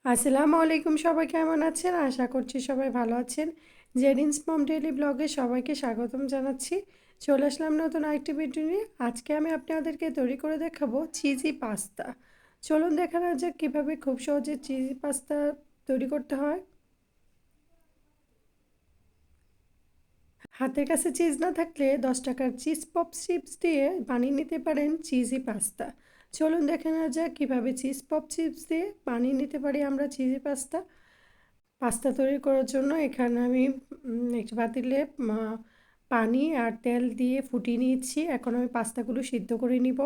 আসসালামু আলাইকুম, সবাই কেমন আছেন? আশা করছি সবাই ভালো আছেন। জেরিনস মম ডেইলি ব্লগে সবাইকে স্বাগতম জানাচ্ছি। চলে আসলাম নতুন আরেকটি ভিডিও নিয়ে। আজকে আমি আপনাদেরকে তৈরি করে দেখাবো চিজি পাস্তা। চলুন দেখা যাক কীভাবে খুব সহজে চিজি পাস্তা তৈরি করতে হয়। হাতের কাছে চিজ না থাকলে 10 টাকার চিজ পপ চিপস দিয়ে বানিয়ে নিতে পারেন চিজি পাস্তা। চলুন দেখে নেওয়া যাক কীভাবে চিজ পপ চিপস দিয়ে বানিয়ে নিতে পারি আমরা চিজি পাস্তা। পাস্তা তৈরি করার জন্য এখানে আমি একটি পাতিলে পানি আর তেল দিয়ে ফুটিয়ে নিয়েছি। এখন আমি পাস্তাগুলো সিদ্ধ করে নিব।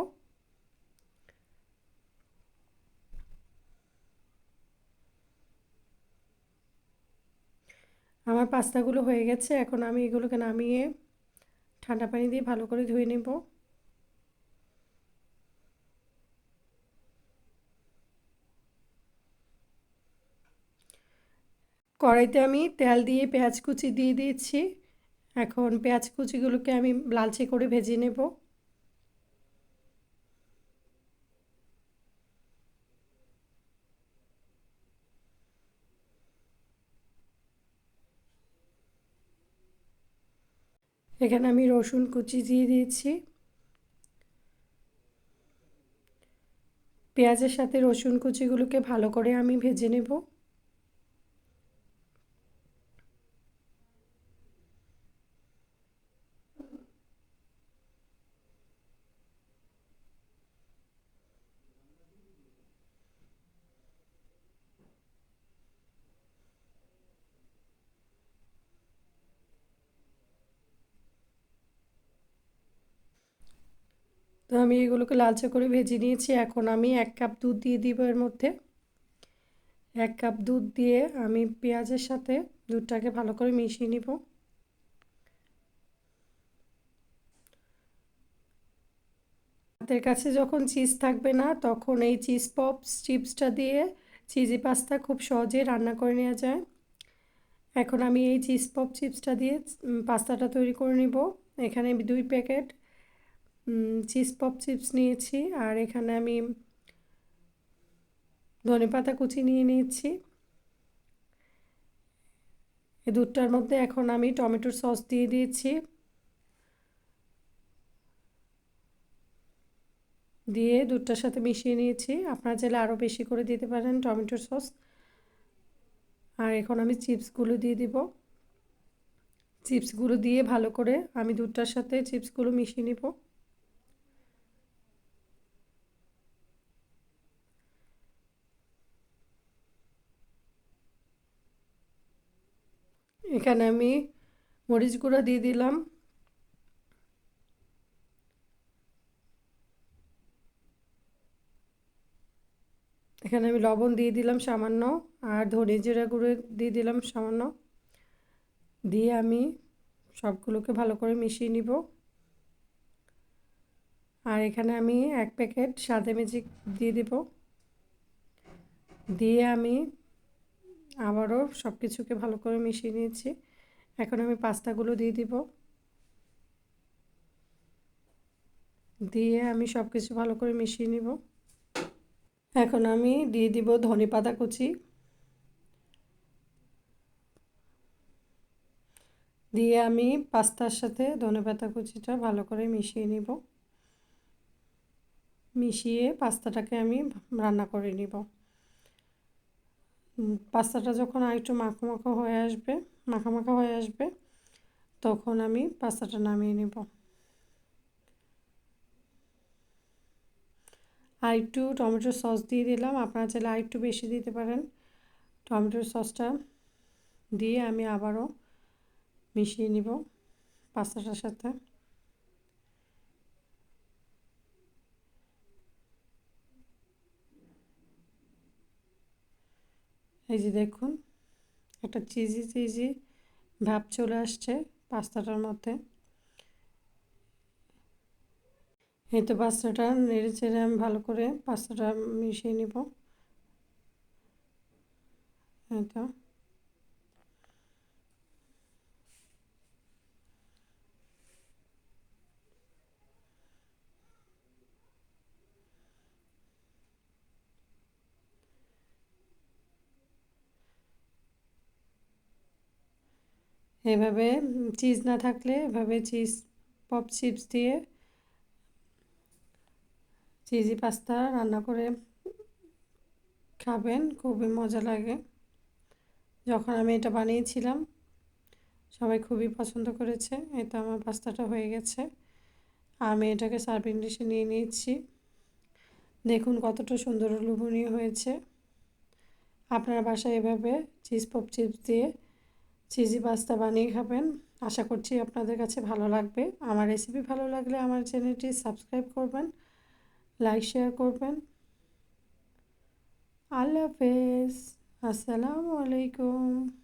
আমার পাস্তাগুলো হয়ে গেছে। এখন আমি এগুলোকে নামিয়ে ঠান্ডা পানি দিয়ে ভালো করে ধুয়ে নেব। কড়াইতে আমি তেল দিয়ে পেঁয়াজ কুচি দিয়ে দিয়েছি। এখন পেঁয়াজ কুচিগুলোকে আমি লালচে করে ভেজে নেব। এখানে আমি রসুন কুচি দিয়ে দিয়েছি। পেঁয়াজের সাথে রসুন কুচিগুলোকে ভালো করে আমি ভেজে নেব। তো আমি এগুলোকে লালচে করে ভেজে নিয়েছি। এখন আমি 1 কাপ দুধ দিয়ে দিব এর মধ্যে। 1 কাপ দুধ দিয়ে আমি পেঁয়াজের সাথে দুধটাকে ভালো করে মিশিয়ে নিব। হাতের কাছে যখন চিজ থাকবে না তখন এই চিজ পপস চিপসটা দিয়ে চিজি পাস্তা খুব সহজেই রান্না করে নেওয়া যায়। এখন আমি এই চিজ পপ চিপসটা দিয়ে পাস্তাটা তৈরি করে নিব। এখানে আমি 2 প্যাকেট চিজ পপ চিপস নিয়েছি আর এখানে আমি ধনেপাতা কুচি নিয়ে নিয়েছি। এই দুধটার মধ্যে এখন আমি টমেটোর সস দিয়ে দিয়েছি। দিয়ে দুধটার সাথে মিশিয়ে নিয়েছি। আপনারা চাইলে আরও বেশি করে দিতে পারেন টমেটোর সস। আর এখন আমি চিপসগুলো দিয়ে দিব। চিপসগুলো দিয়ে ভালো করে আমি দুধটার সাথে চিপসগুলো মিশিয়ে নিব। এখানে আমি মরিচ গুঁড়া দিয়ে দিলাম। এখানে আমি লবণ দিয়ে দিলাম সামান্য আর ধনে জিরা গুঁড়ো দিয়ে দিলাম সামান্য। দিয়ে আমি সবগুলোকে ভালো করে মিশিয়ে নিব। আর এখানে আমি 1 প্যাকেট সাদা ম্যাজিক দিয়ে দিব। দিয়ে আমি আবারও সব কিছুকে ভালো করে মিশিয়ে নিয়েছি। এখন আমি পাস্তাগুলো দিয়ে দিব। দিয়ে আমি সব কিছু ভালো করে মিশিয়ে নিব। এখন আমি দিয়ে দিব ধনেপাতা কুচি। দিয়ে আমি পাস্তার সাথে ধনেপাতা কুচিটা ভালো করে মিশিয়ে নিব। মিশিয়ে পাস্তাটাকে আমি রান্না করে নিব। পাস্তাটা যখন আরেকটু মাখো মাখো হয়ে আসবে, মাখা মাখা হয়ে আসবে, তখন আমি পাস্তাটা নামিয়ে নিব। আর একটু টমেটোর সস দিয়ে দিলাম। আপনারা চাইলে আর একটু বেশি দিতে পারেন। টমেটোর সসটা দিয়ে আমি আবারও মিশিয়ে নিব পাস্তাটার সাথে। এই যে দেখুন, একটা চিজি চিজি ভাব চলে আসছে পাস্তাটার মধ্যে। এই তো পাস্তাটা নেড়ে চেড়ে আমি ভালো করে পাস্তাটা মিশিয়ে নিব। এই তো এভাবে চিজ না থাকলে এভাবে চিজ পপ চিপস দিয়ে চিজি পাস্তা রান্না করে খাবেন, খুবই মজা লাগে। যখন আমি এটা বানিয়েছিলাম সবাই খুবই পছন্দ করেছে। এটা আমার পাস্তাটা হয়ে গেছে, আমি এটাকে সার্ভিং ডিশে নিয়ে নিয়েছি। দেখুন কতটা সুন্দর লোভনীয় হয়েছে। আপনার বাসায় এভাবে চিজ পপ চিপস দিয়ে চিজি পাস্তা বানিয়ে খাবেন। আশা করছি আপনাদের কাছে ভালো লাগবে। আমার রেসিপি ভালো লাগলে আমার চ্যানেলটি সাবস্ক্রাইব করবেন, লাইক শেয়ার করবেন। আল্লাহ হাফেজ, আসসালামু আলাইকুম।